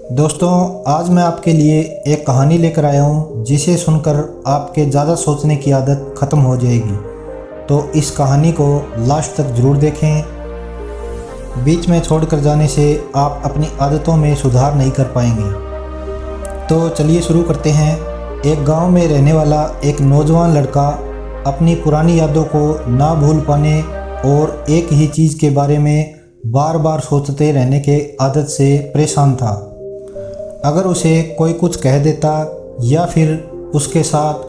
दोस्तों, आज मैं आपके लिए एक कहानी लेकर आया हूँ जिसे सुनकर आपके ज़्यादा सोचने की आदत ख़त्म हो जाएगी। तो इस कहानी को लास्ट तक ज़रूर देखें। बीच में छोड़कर जाने से आप अपनी आदतों में सुधार नहीं कर पाएंगे। तो चलिए शुरू करते हैं। एक गांव में रहने वाला एक नौजवान लड़का अपनी पुरानी यादों को ना भूल पाने और एक ही चीज़ के बारे में बार बार सोचते रहने के आदत से परेशान था। अगर उसे कोई कुछ कह देता या फिर उसके साथ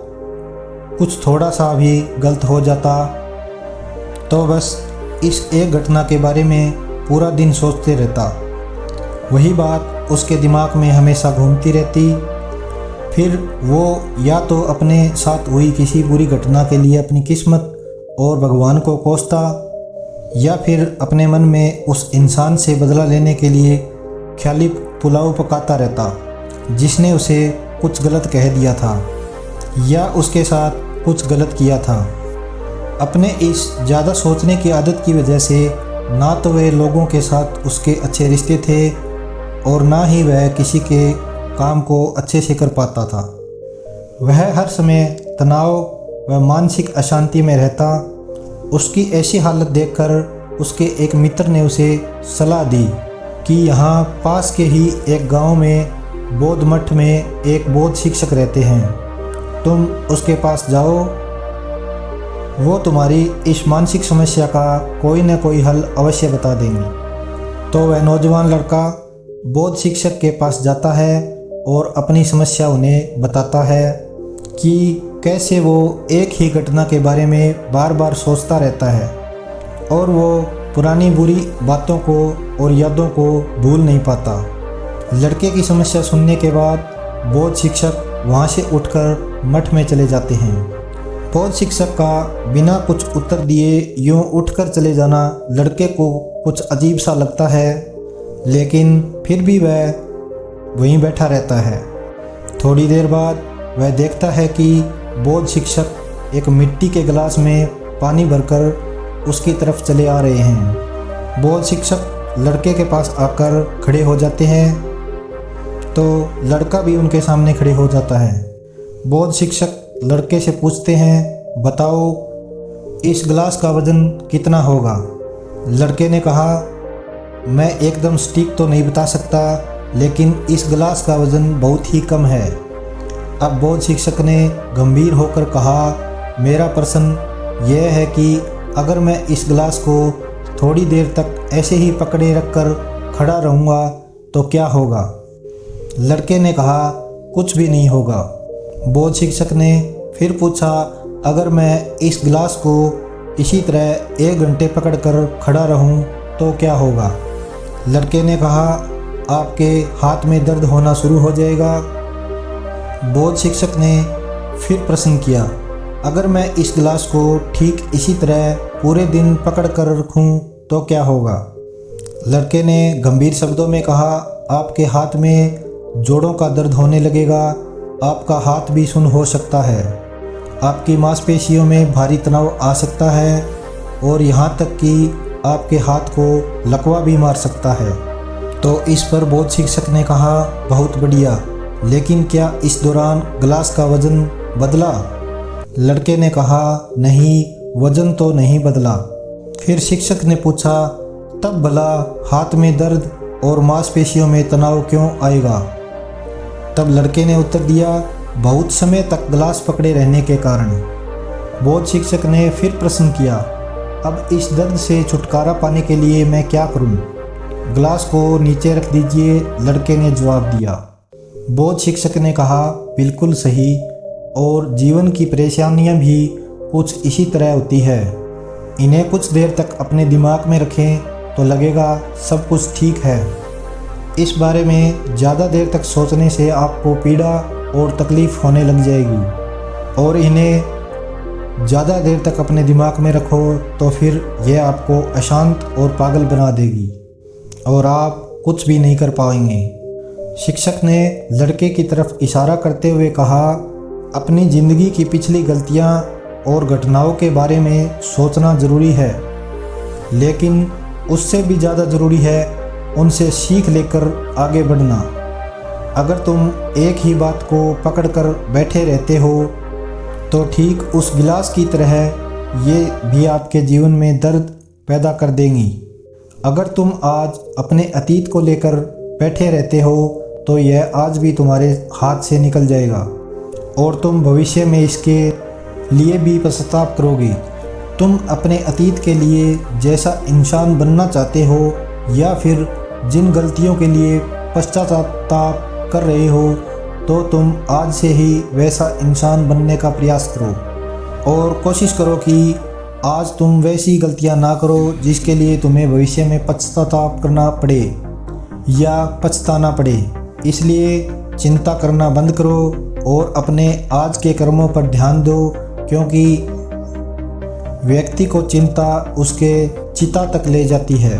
कुछ थोड़ा सा भी गलत हो जाता तो बस इस एक घटना के बारे में पूरा दिन सोचते रहता। वही बात उसके दिमाग में हमेशा घूमती रहती। फिर वो या तो अपने साथ हुई किसी बुरी घटना के लिए अपनी किस्मत और भगवान को कोसता या फिर अपने मन में उस इंसान से बदला लेने के लिए ख्याली पुलाव पकाता रहता जिसने उसे कुछ गलत कह दिया था या उसके साथ कुछ गलत किया था। अपने इस ज़्यादा सोचने की आदत की वजह से ना तो वह लोगों के साथ उसके अच्छे रिश्ते थे और ना ही वह किसी के काम को अच्छे से कर पाता था। वह हर समय तनाव व मानसिक अशांति में रहता। उसकी ऐसी हालत देखकर उसके एक मित्र ने उसे सलाह दी कि यहाँ पास के ही एक गांव में बौद्ध मठ में एक बौद्ध शिक्षक रहते हैं, तुम उसके पास जाओ, वो तुम्हारी इस मानसिक समस्या का कोई न कोई हल अवश्य बता देंगे। तो वह नौजवान लड़का बौद्ध शिक्षक के पास जाता है और अपनी समस्या उन्हें बताता है कि कैसे वो एक ही घटना के बारे में बार बार सोचता रहता है और वो पुरानी बुरी बातों को और यादों को भूल नहीं पाता। लड़के की समस्या सुनने के बाद बौद्ध शिक्षक वहाँ से उठकर मठ में चले जाते हैं। बौद्ध शिक्षक का बिना कुछ उत्तर दिए यूँ उठकर चले जाना लड़के को कुछ अजीब सा लगता है, लेकिन फिर भी वह वहीं बैठा रहता है। थोड़ी देर बाद वह देखता है कि बौद्ध शिक्षक एक मिट्टी के गिलास में पानी भरकर उसकी तरफ चले आ रहे हैं। बौद्ध शिक्षक लड़के के पास आकर खड़े हो जाते हैं तो लड़का भी उनके सामने खड़े हो जाता है। बौद्ध शिक्षक लड़के से पूछते हैं, बताओ इस गिलास का वज़न कितना होगा। लड़के ने कहा, मैं एकदम सटीक तो नहीं बता सकता, लेकिन इस गिलास का वज़न बहुत ही कम है। अब बौद्ध शिक्षक ने गंभीर होकर कहा, मेरा प्रश्न यह है कि अगर मैं इस गिलास को थोड़ी देर तक ऐसे ही पकड़े रखकर खड़ा रहूँगा तो क्या होगा। लड़के ने कहा, कुछ भी नहीं होगा। बौद्ध शिक्षक ने फिर पूछा, अगर मैं इस गिलास को इसी तरह 1 घंटे पकड़कर खड़ा रहूँ तो क्या होगा। लड़के ने कहा, आपके हाथ में दर्द होना शुरू हो जाएगा। बौद्ध शिक्षक ने फिर प्रश्न किया, अगर मैं इस गिलास को ठीक इसी तरह पूरे दिन पकड़ कर रखूँ तो क्या होगा। लड़के ने गंभीर शब्दों में कहा, आपके हाथ में जोड़ों का दर्द होने लगेगा, आपका हाथ भी सुन्न हो सकता है, आपकी मांसपेशियों में भारी तनाव आ सकता है और यहाँ तक कि आपके हाथ को लकवा भी मार सकता है। तो इस पर बौद्ध शिक्षक ने कहा, बहुत बढ़िया, लेकिन क्या इस दौरान गिलास का वज़न बदला। लड़के ने कहा, नहीं, वज़न तो नहीं बदला। फिर शिक्षक ने पूछा, तब भला हाथ में दर्द और मांसपेशियों में तनाव क्यों आएगा। तब लड़के ने उत्तर दिया, बहुत समय तक गिलास पकड़े रहने के कारण। बौद्ध शिक्षक ने फिर प्रश्न किया, अब इस दर्द से छुटकारा पाने के लिए मैं क्या करूं। गिलास को नीचे रख दीजिए, लड़के ने जवाब दिया। बौद्ध शिक्षक ने कहा, बिल्कुल सही, और जीवन की परेशानियां भी कुछ इसी तरह होती है। इन्हें कुछ देर तक अपने दिमाग में रखें तो लगेगा सब कुछ ठीक है। इस बारे में ज़्यादा देर तक सोचने से आपको पीड़ा और तकलीफ़ होने लग जाएगी, और इन्हें ज़्यादा देर तक अपने दिमाग में रखो तो फिर यह आपको अशांत और पागल बना देगी और आप कुछ भी नहीं कर पाएंगे। शिक्षक ने लड़के की तरफ इशारा करते हुए कहा, अपनी ज़िंदगी की पिछली गलतियां और घटनाओं के बारे में सोचना ज़रूरी है, लेकिन उससे भी ज़्यादा ज़रूरी है उनसे सीख लेकर आगे बढ़ना। अगर तुम एक ही बात को पकड़कर बैठे रहते हो तो ठीक उस गिलास की तरह ये भी आपके जीवन में दर्द पैदा कर देंगी। अगर तुम आज अपने अतीत को लेकर बैठे रहते हो तो यह आज भी तुम्हारे हाथ से निकल जाएगा और तुम भविष्य में इसके लिए भी पश्चाताप करोगे। तुम अपने अतीत के लिए जैसा इंसान बनना चाहते हो या फिर जिन गलतियों के लिए पश्चाताप कर रहे हो तो तुम आज से ही वैसा इंसान बनने का प्रयास करो और कोशिश करो कि आज तुम वैसी गलतियां ना करो जिसके लिए तुम्हें भविष्य में पश्चाताप करना पड़े या पछताना पड़े। इसलिए चिंता करना बंद करो और अपने आज के कर्मों पर ध्यान दो, क्योंकि व्यक्ति को चिंता उसके चिता तक ले जाती है।